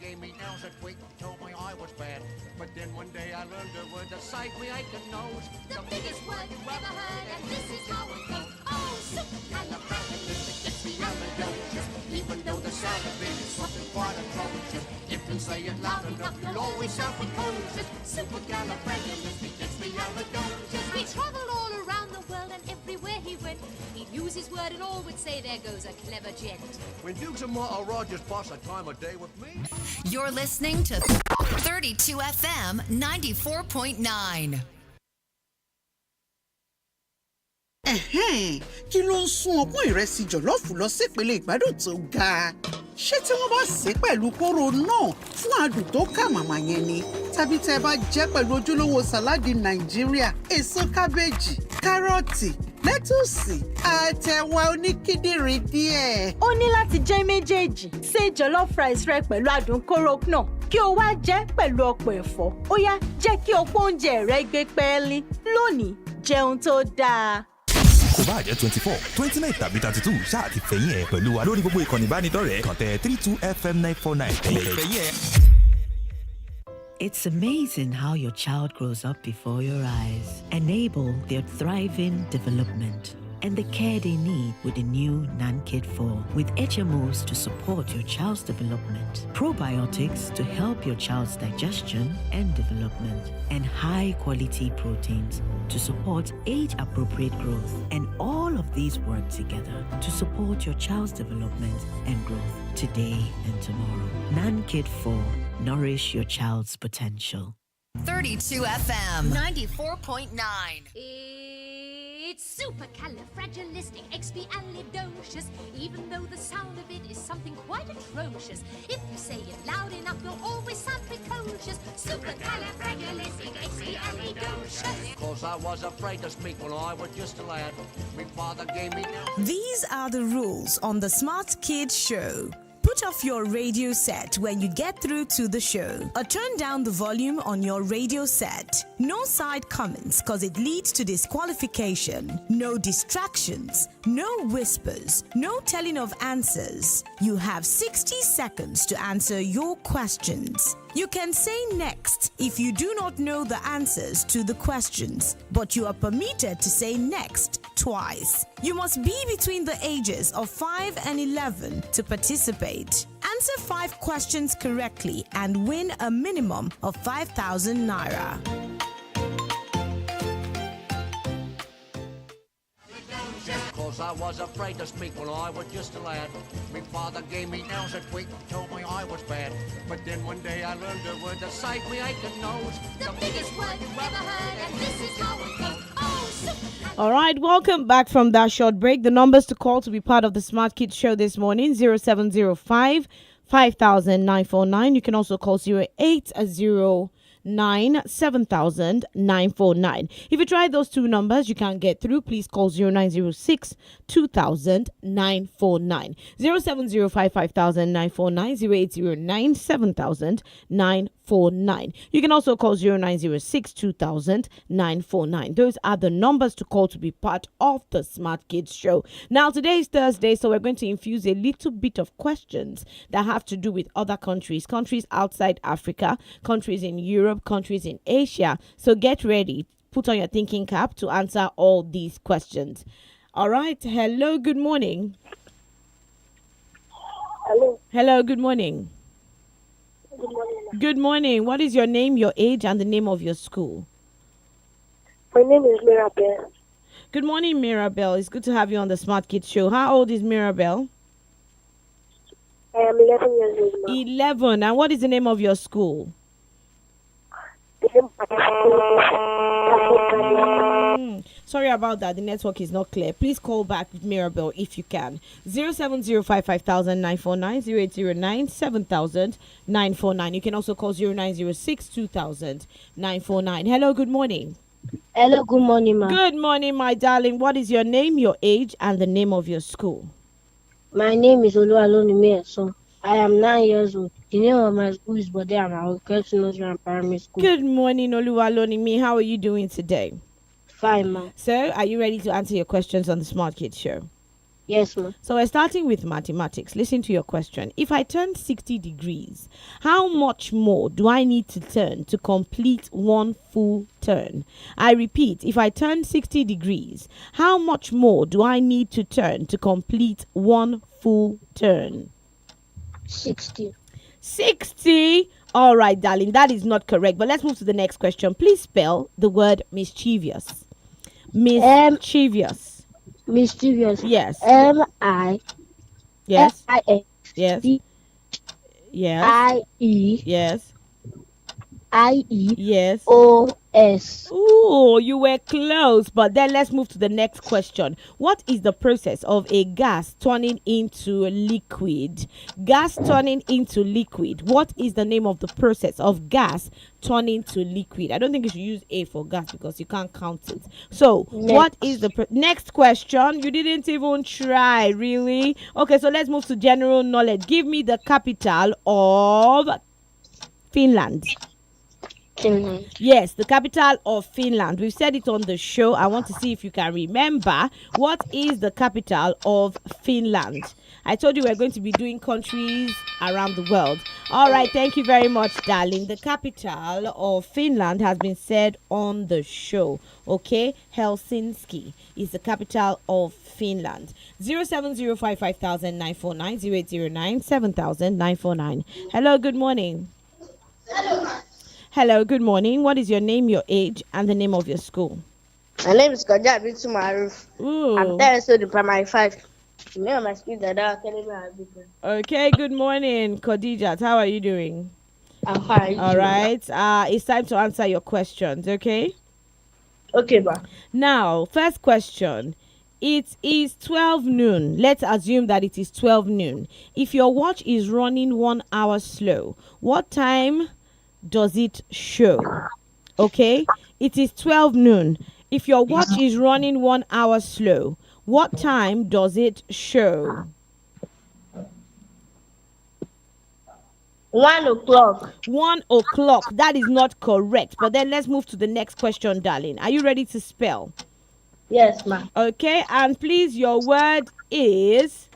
gave me nails a tweak, told me I was bad. But then one day I learned a word that saved me aching nose. The biggest word you ever heard, and this is how it goes. Oh, supercalifragilisticexpialidocious. Even though the sound of it is something quite atrocious, if you say it loud enough, you'll always sound precocious. Supercalifragilisticexpialidocious. He traveled all around the world, and everywhere he went, he'd use his word, and all would say, "There goes a clever gent." When Dukes and Martha Rogers pass a time of day with me. You're listening to 32 FM 94.9. Kí ló ń sún ọpọ́n ìrẹsì jọ̀lọ́ọ̀fù lọ sípele ìgbádùn tó ga? Ṣé tí wọ́n bá sè é pẹ̀lú kóró náà fún adùn tó kà màmá yẹn ni? Tàbí tẹ́ bá jẹ́ pẹ̀lú ojúlówó sàláàdì Nàìjíríà, èso kábéèjì, kárọ̀tì, lẹ́tùsì, àtẹ̀wà oníkíndìnrín díẹ̀. Ó ní láti jẹ́ méjèèjì. Ṣé jollof rice rẹ pẹ̀lú adùn kóró náà kí o wá jẹ́ pẹ̀lú ọ̀pọ̀ ẹ̀fọ́. Ó yá, jẹ́ kí ọ̀pọ̀ oúnjẹ rẹ gbé pẹ́ẹ́lí. Lónìí, jẹun tó dáa. Kò bá jẹ́ 24, 29 tàbí 32 ṣáà ti fẹ̀yìn ẹ̀ pẹ̀lú wa lórí gbogbo ìkànnì ìbánidọ́rẹ̀ẹ́ kàn tẹ 32FM949 fẹ̀yìn ẹ̀. It's amazing how your child grows up before your eyes. Enable their thriving development and the care they need with the new NANKID 4 with HMOs to support your child's development, probiotics to help your child's digestion and development, and high-quality proteins to support age-appropriate growth. And all of these work together to support your child's development and growth today and tomorrow. NANKID 4. Nourish your child's potential. 32 FM 94.9. It's supercalifragilisticexpialidocious, even though the sound of it is something quite atrocious. If you say it loud enough, you'll always sound precocious. Supercalifragilisticexpialidocious. Cause I was afraid to speak when I was just a lad. My father gave me nails. These are the rules on the Smartkids Show. Put off your radio set when you get through to the show, or turn down the volume on your radio set. No side comments cause it leads to disqualification. No distractions, no whispers, no telling of answers. You have 60 seconds to answer your questions. You can say next if you do not know the answers to the questions, but you are permitted to say next twice. You must be between the ages of 5 and 11 to participate. Answer 5 questions correctly and win a minimum of 5,000 naira. Cause I was afraid to speak when I was just a lad. My father gave me nails a tweak, told me I was bad. But then one day I learned a word that saved me aching nose. The biggest word you ever heard, and this is how it goes. Oh, All right, welcome back from that short break. The numbers to call to be part of the Smart Kids Show this morning, 0705 5,949. You can also call 0809-700949. If you try those two numbers, you can't get through. Please call 0906 200949. 0705 500949, 0809 700949. You can also call 0906 200949. Those are the numbers to call to be part of the Smart Kids Show. Now, today is Thursday, so we're going to infuse a little bit of questions that have to do with other countries outside Africa, countries in Europe, countries in Asia. So get ready. Put on your thinking cap to answer all these questions. All right. Hello. Good morning. Hello. Good morning. Good morning. Good morning. What is your name, your age, and the name of your school? My name is Mirabel. Good morning, Mirabel. It's good to have you on the Smart Kids Show. How old is Mirabel? I am 11 years old now. 11. And what is the name of your school? Sorry about that. The network is not clear. Please call back with Mirabel if you can. 0705 500949, 0809 700949. You can also call 0906 200949. Hello, good morning. Hello, good morning, ma'am. Good morning, my darling. What is your name, your age, and the name of your school? My name is Oluwalonimi Eson. I am 9 years old. The name of my school is Bode Amaokechi Nursery and Primary School. Good morning, Oluwalonimi. How are you doing today? Fine, ma'am. So, are you ready to answer your questions on the Smart Kids Show? Yes, ma'am. So we're starting with mathematics. Listen to your question. If I turn 60 degrees, how much more do I need to turn to complete one full turn? I repeat, if I turn 60 degrees, how much more do I need to turn to complete one full turn? 60. 60? All right, darling, that is not correct. But let's move to the next question. Please spell the word mischievous. Mischievous. Mischievous. Yes. M-I. Yes. F-I-S. Yes. Yes. I-E. Yes. I-E. Yes. O-S. Ooh, you were close. But then let's move to the next question. What is the process of a gas turning into liquid? Gas turning into liquid. What is the name of the process of gas turning to liquid? I don't think you should use A for gas because you can't count it. So, what is the next question? You didn't even try, really? Okay, so let's move to general knowledge. Give me the capital of Finland. Finland. Yes, the capital of Finland. We've said it on the show. I want to see if you can remember. What is the capital of Finland? I told you we're going to be doing countries around the world. All right, thank you very much, darling. The capital of Finland has been said on the show. Okay, Helsinki is the capital of Finland. 070550949 0809 700949. Hello, good morning. Hello, good morning. What is your name, your age, and the name of your school? My name is 𝐃𝐈𝐒𝐄𝐈𝐒. I'm 10 years old in primary 5. The name of my school is 𝐃𝐈𝐒𝐄𝐈𝐒. Okay, good morning, Khadijat. How are you doing? I'm fine. All right. It's time to answer your questions, okay? Okay, ma. Now, first question. It is 12 noon. Let's assume that it is 12 noon. If your watch is running 1 hour slow, what time does it show? Okay, it is 12 noon. If your watch is running 1 hour slow, what time does it show? 1 o'clock. 1 o'clock. That is not correct. But then let's move to the next question, darling. Are you ready to spell? Yes, ma'am. Okay, and please, your word is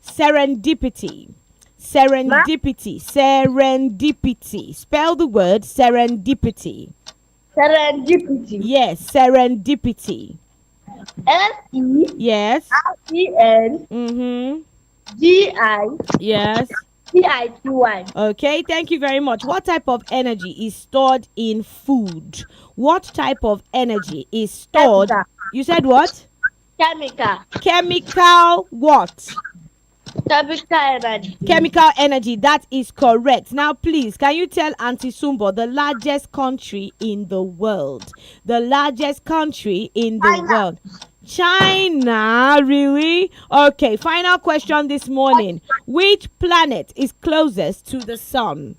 serendipity. Serendipity. Serendipity. Spell the word serendipity. Serendipity. Yes, serendipity. S-E. Yes. R-E-N. G-I. Yes. T-I-T-Y. Okay, thank you very much. What type of energy is stored in food? What type of energy is stored? Chemical. You said what? Chemical. Chemical what? Chemical energy. Chemical energy. That is correct. Now, please, can you tell Auntie Sumbo the largest country in the world? The largest country in the world. China, really? Okay, final question this morning. Which planet is closest to the sun?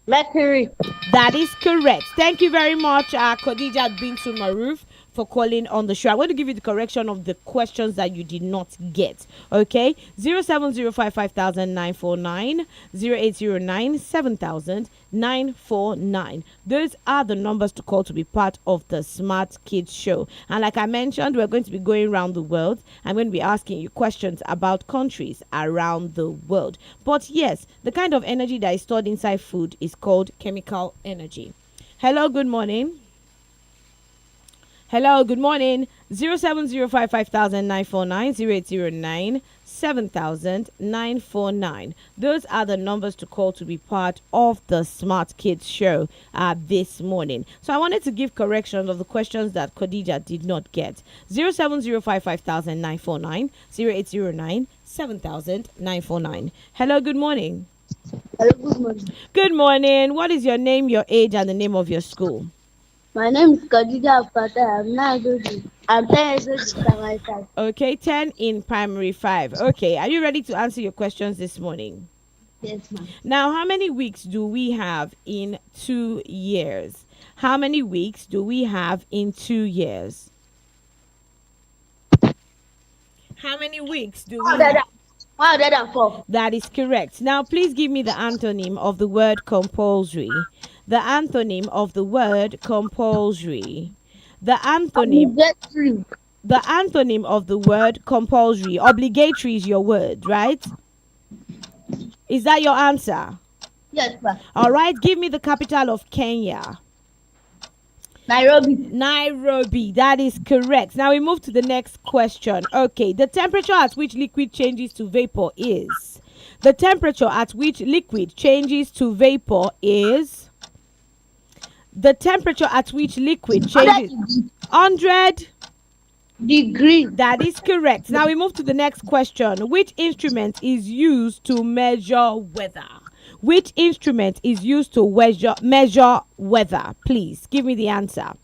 Mercury. That is correct. Thank you very much, Khadija Bintu Maruf, for calling on the show. I'm going to give you the correction of the questions that you did not get. Okay? 070550949 0809 700949. Those are the numbers to call to be part of the Smart Kids Show. And like I mentioned, we're going to be going around the world. I'm going to be asking you questions about countries around the world. But yes, the kind of energy that is stored inside food is called chemical energy. Hello, good morning. Hello, good morning. 070550949 0809 700949. Those are the numbers to call to be part of the Smart Kids Show this morning. So I wanted to give corrections of the questions that Khadija did not get. 070550949 0809 700949. Hello, good morning. Hello, good morning. Good morning. What is your name, your age, and the name of your school? My name is Khadija Fatah. I'm 10 years old in primary 5. Okay, 10 in primary 5. Okay, are you ready to answer your questions this morning? Yes, ma'am. Now, how many weeks do we have in 2 years? How many weeks do we have in 2 years? How many weeks do we have? 104. That is correct. Now, please give me the antonym of the word compulsory. The antonym of the word compulsory. The antonym. the antonym of the word compulsory. Obligatory is your word, right? Is that your answer? Yes, ma. All right, give me the capital of Kenya. Nairobi. Nairobi, that is correct. Now we move to the next question. Okay, the temperature at which liquid changes to vapor is? The temperature at which liquid changes to vapor is? The temperature at which liquid changes 100 degree. That is correct. Now we move to the next question. Which instrument is used to measure weather? Which instrument is used to measure weather? Please give me the answer.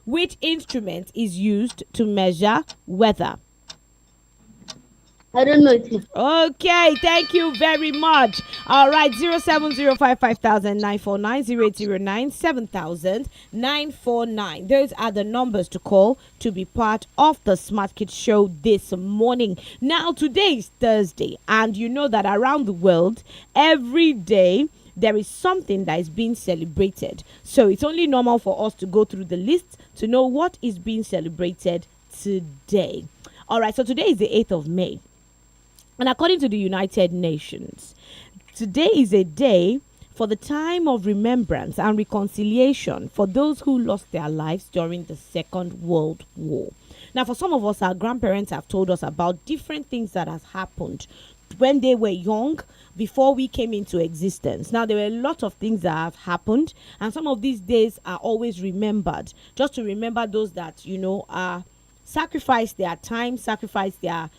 Which instrument is used to measure weather? I don't know. Okay, thank you very much. All right, 07055090809 Those are the numbers to call to be part of the Smart Kids Show this morning. Now, today is Thursday, and you know that around the world, every day, there is something that is being celebrated. So it's only normal for us to go through the list to know what is being celebrated today. All right, so today is the 8th of May. And according to the United Nations, today is a day for the time of remembrance and reconciliation for those who lost their lives during the Second World War. Now, for some of us, our grandparents have told us about different things that has happened when they were young, before we came into existence. Now, there were a lot of things that have happened, and some of these days are always remembered, just to remember those that, sacrificed their time, sacrificed their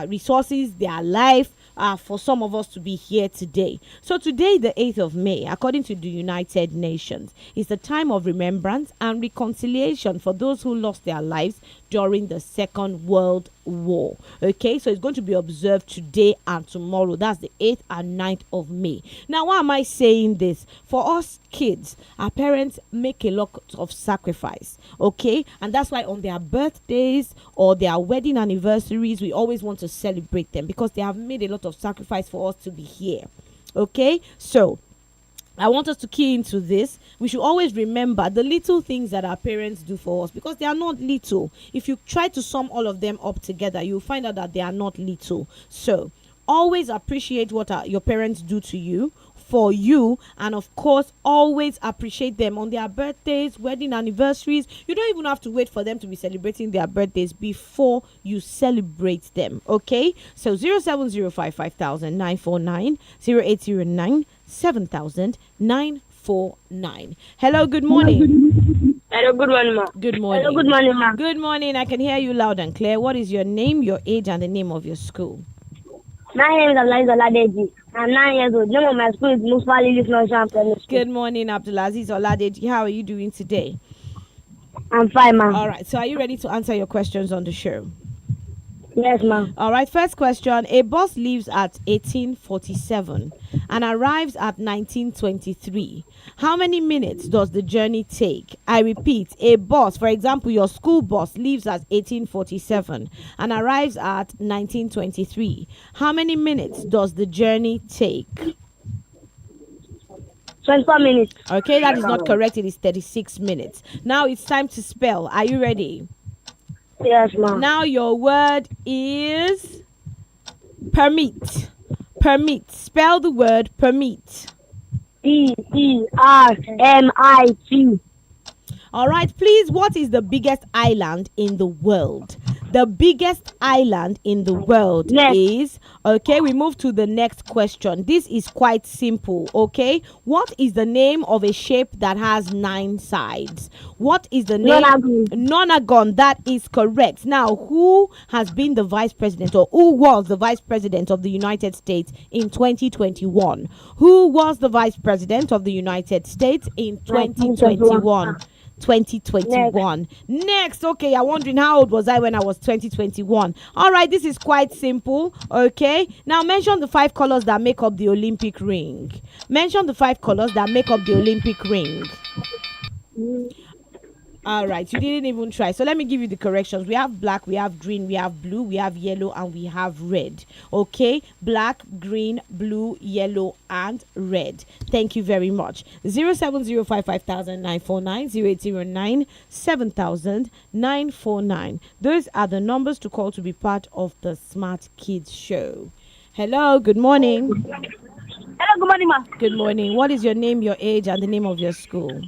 resources, their life, for some of us to be here today. So today, the 8th of May, according to the United Nations, is the time of remembrance and reconciliation for those who lost their lives during the Second World War. Okay, so it's going to be observed today and tomorrow. That's the 8th and 9th of May. Now, why am I saying this? For us kids, our parents make a lot of sacrifice, okay? And that's why on their birthdays or their wedding anniversaries, we always want to celebrate them because they have made a lot of sacrifice for us to be here. Okay, so I want us to key into this. We should always remember the little things that our parents do for us, because they are not little. If you try to sum all of them up together, you'll find out that they are not little. So always appreciate what your parents do to you, for you, and of course always appreciate them on their birthdays, wedding anniversaries. You don't even have to wait for them to be celebrating their birthdays before you celebrate them. Okay, so 070550949 0809 Hello, good morning. Hello, good morning, ma. Good morning. Hello, good morning, ma. Good morning. I can hear you loud and clear. What is your name, your age, and the name of your school? My name is Abdulaziz Oladeji. I'm 9 years old. Name of my school is Musa Lilies Nonchalant Primary School. Good morning, Abdulaziz Oladeji. How are you doing today? I'm fine, ma'am. All right. So are you ready to answer your questions on the show? Yes, ma'am. All right. First question. A bus leaves at 1847 and arrives at 1923. How many minutes does the journey take? I repeat, a bus, for example, your school bus leaves at 1847 and arrives at 1923. How many minutes does the journey take? 24 minutes. Okay, that is not correct. It is 36 minutes. Now it's time to spell. Are you ready? Yes, ma'am. Now your word is permit. Permit. Spell the word permit. PERMIT. All right, please, what is the biggest island in the world? The biggest island in the world is, okay, we move to the next question. This is quite simple, okay? What is the name of a shape that has 9 sides? What is the name? Nonagon. That is correct. Now, who has been the vice president, or who was the vice president of the United States in 2021? Who was the vice president of the United States in 2021? 2021. Next. Okay, you're wondering how old was I when I was 2021. All right, this is quite simple. Okay, now mention the 5 colors that make up the Olympic ring. Mention the 5 colors that make up the Olympic ring. All right, you didn't even try. So let me give you the corrections. We have black, we have green, we have blue, we have yellow, and we have red. Okay, black, green, blue, yellow, and red. Thank you very much. 070550949, 0809 Those are the numbers to call to be part of the Smart Kids Show. Hello, good morning. Hello, good morning, ma. Good morning. What is your name, your age, and the name of your school?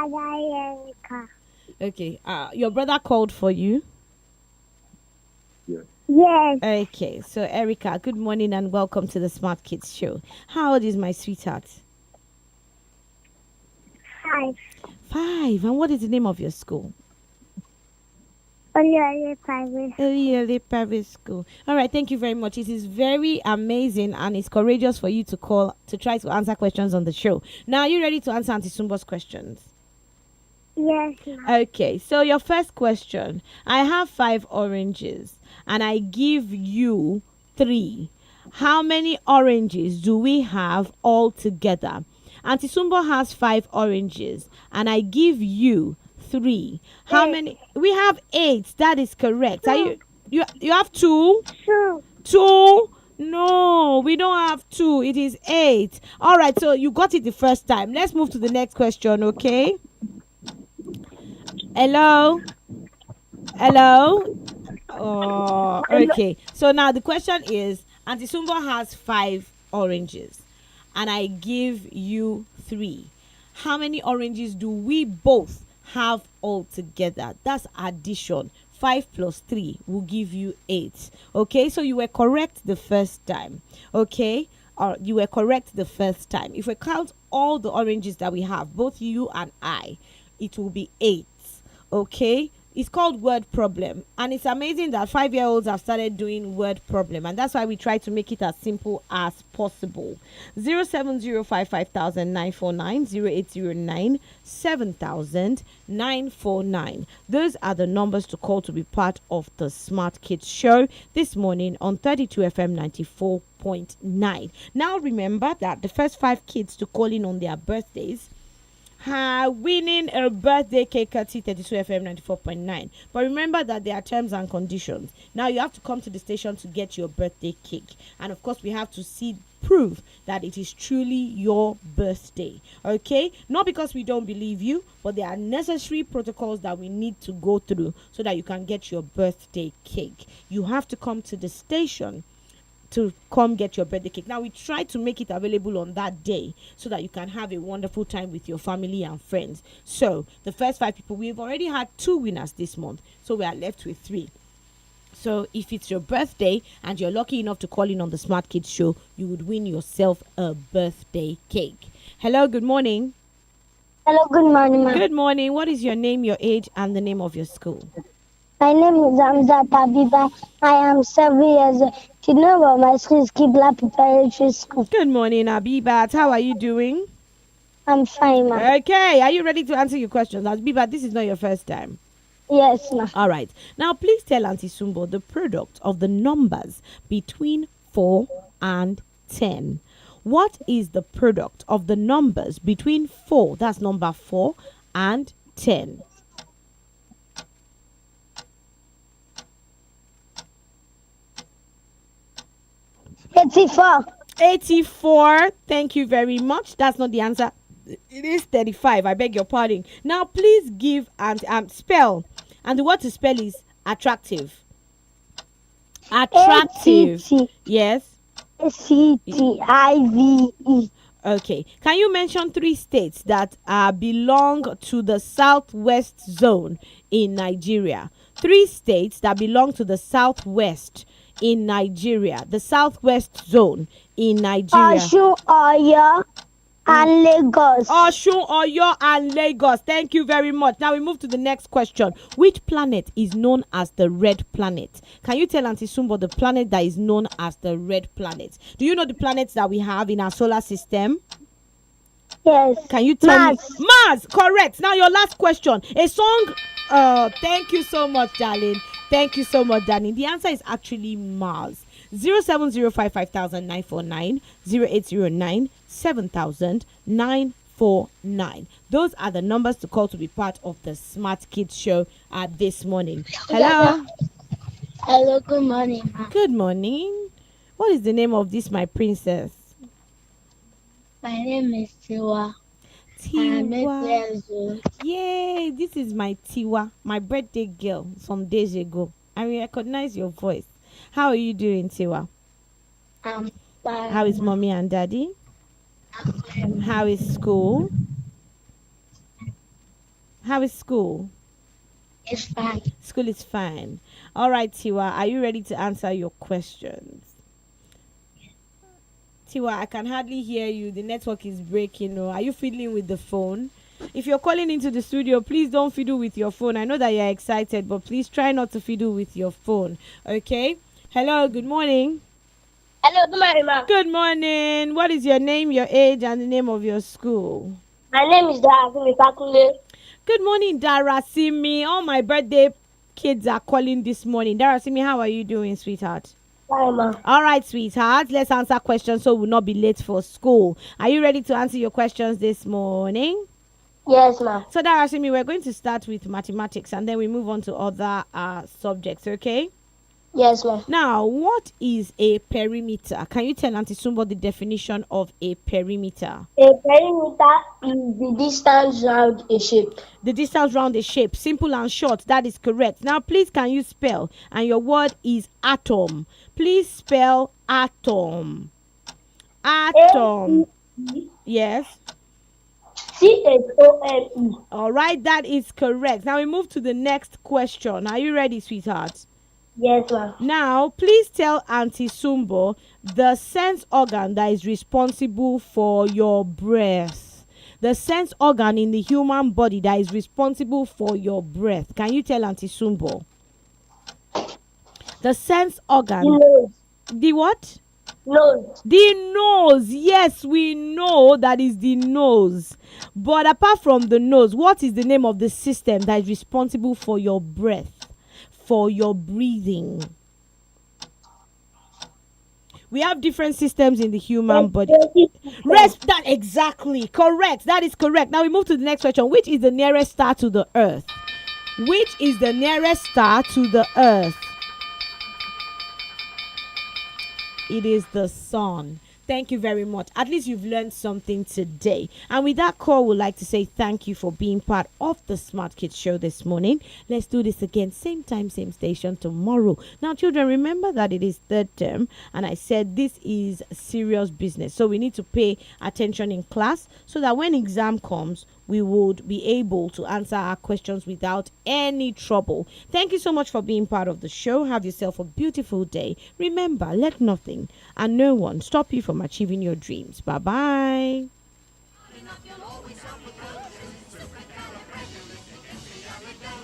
Erica. Okay. Your brother called for you? Yes. Okay. So, Erica, good morning and welcome to the Smart Kids Show. How old is my sweetheart? 5. 5. And what is the name of your school? Private. Private School. All right. Thank you very much. It is very amazing and it's courageous for you to call to try to answer questions on the show. Now, are you ready to answer Auntie Sumbo's questions? Yes, ma'am. Okay, so your first question. I have 5 oranges and I give you 3. How many oranges do we have all together? Auntie Sumbo has 5 oranges and I give you 3. How many? We have 8. That is correct. Are you have 2? 2. 2? No, we don't have 2. It is 8. All right, so you got it the first time. Let's move to the next question, okay? Hello? Oh, okay. So now the question is, Auntie Sumbo has 5 oranges and I give you 3. How many oranges do we both have all together? That's addition. 5 plus 3 will give you 8. Okay, so you were correct the first time. Okay, or you were correct the first time. If we count all the oranges that we have, both you and I, it will be 8. Okay, it's called word problem, and it's amazing that 5-year-olds have started doing word problem, and that's why we try to make it as simple as possible. 070550949, 0809 Those are the numbers to call to be part of the Smart Kids Show this morning on 32 FM 94.9. Now remember that the first 5 kids to call in on their birthdays winning a birthday cake at 32 FM 94.9. But remember that there are terms and conditions. Now you have to come to the station to get your birthday cake, and of course we have to see proof that it is truly your birthday. Okay, not because we don't believe you, but there are necessary protocols that we need to go through so that you can get your birthday cake. You have to come to the station to come get your birthday cake. Now we try to make it available on that day so that you can have a wonderful time with your family and friends. So the first 5 people, we've already had 2 winners this month, so we are left with 3. So if it's your birthday and you're lucky enough to call in on the Smart Kids Show, you would win yourself a birthday cake. Hello, good morning. Hello, good morning, ma'am. Good morning. What is your name, your age, and the name of your school? My name is Hamzat Habiba. I am 7 years old. Do you know about my school is 𝐃𝐈𝐒 Preparatory School? Good morning, Abibat. How are you doing? I'm fine, ma'am. Okay, are you ready to answer your questions? Abibat, this is not your first time. Yes, ma'am. All right. Now, please tell Auntie Sumbo the product of the numbers between 4 and 10. What is the product of the numbers between 4, that's number 4, and 10? 𝐴𝐴. 84. Thank you very much. That's not the answer. It is 35. I beg your pardon. Now, please give and spell. And the word to spell is attractive. Attractive. Yes. 𝐶𝐶𝐼𝐕. Okay. Can you mention 3 states that belong to the southwest zone in Nigeria? 3 states that belong to the southwest in Nigeria, the southwest zone in Nigeria. Osun, Oyo, and Lagos. Osun, Oyo, and Lagos. Thank you very much. Now we move to the next question. Which planet is known as the red planet? Can you tell Auntie Sumbo the planet that is known as the red planet? Do you know the planets that we have in our solar system? Yes. Can you tell Mars. me? Mars, correct. Now your last question. A song. Thank you so much, darling. Thank you so much, Danny. The answer is actually Mars. 070550949, 0809 7009 949. Those are the numbers to call to be part of the Smart Kids Show this morning. Hello. Hello, good morning, ma. Good morning. What is the name of this, my princess? My name is Tiwa. I'm 8 Tiwa. years old. Yay, this is my Tiwa, my birthday girl some days ago. I recognize your voice. How are you doing, Tiwa? I'm fine. How is mommy and daddy? How is school? How is school? It's fine. School is fine. All right, Tiwa, are you ready to answer your questions? Tiwa, I can hardly hear you. The network is breaking. Are you fiddling with the phone? If you're calling into the studio, please don't fiddle with your phone. I know that you're excited, but please try not to fiddle with your phone. Okay? Hello, good morning. Hello, good morning, ma. Good morning. What is your name, your age, and the name of your school? My name is Darasimi Fakule. Good morning, Darasimi. All my birthday kids are calling this morning. Darasimi, how are you doing, sweetheart? Fine, ma. All right, sweetheart. Let's answer questions so we'll not be late for school. Are you ready to answer your questions this morning? Yes, ma. So, Darasimi, we're going to start with mathematics and then we move on to other subjects, okay? Yes, ma. Now, what is a perimeter? Can you tell Auntie Sumbo the definition of a perimeter? A perimeter is the distance around a shape. The distance around a shape. Simple and short. That is correct. Now, please, can you spell? And your word is atom. Please spell atom. Atom. Yes. CHOME. All right, that is correct. Now we move to the next question. Are you ready, sweetheart? Yes, ma'am. Now, please tell Auntie Sumbo the sense organ that is responsible for your breath. The sense organ in the human body that is responsible for your breath. Can you tell Auntie Sumbo? The sense organ. The nose. The what? Nose. The nose. Yes, we know that is the nose. But apart from the nose, what is the name of the system that is responsible for your breath? For your breathing? We have different systems in the human body. That exactly correct. That is correct. Now we move to the next question. Which is the nearest star to the earth? Which is the nearest star to the earth? It is the sun. Thank you very much. At least you've learned something today. And with that call, we'd like to say thank you for being part of the Smart Kids Show this morning. Let's do this again, same time, same station tomorrow. Now, children, remember that it is third term. And I said this is serious business. So we need to pay attention in class so that when exam comes, we would be able to answer our questions without any trouble. Thank you so much for being part of the show. Have yourself a beautiful day. Remember, let nothing and no one stop you from achieving your dreams. Bye-bye.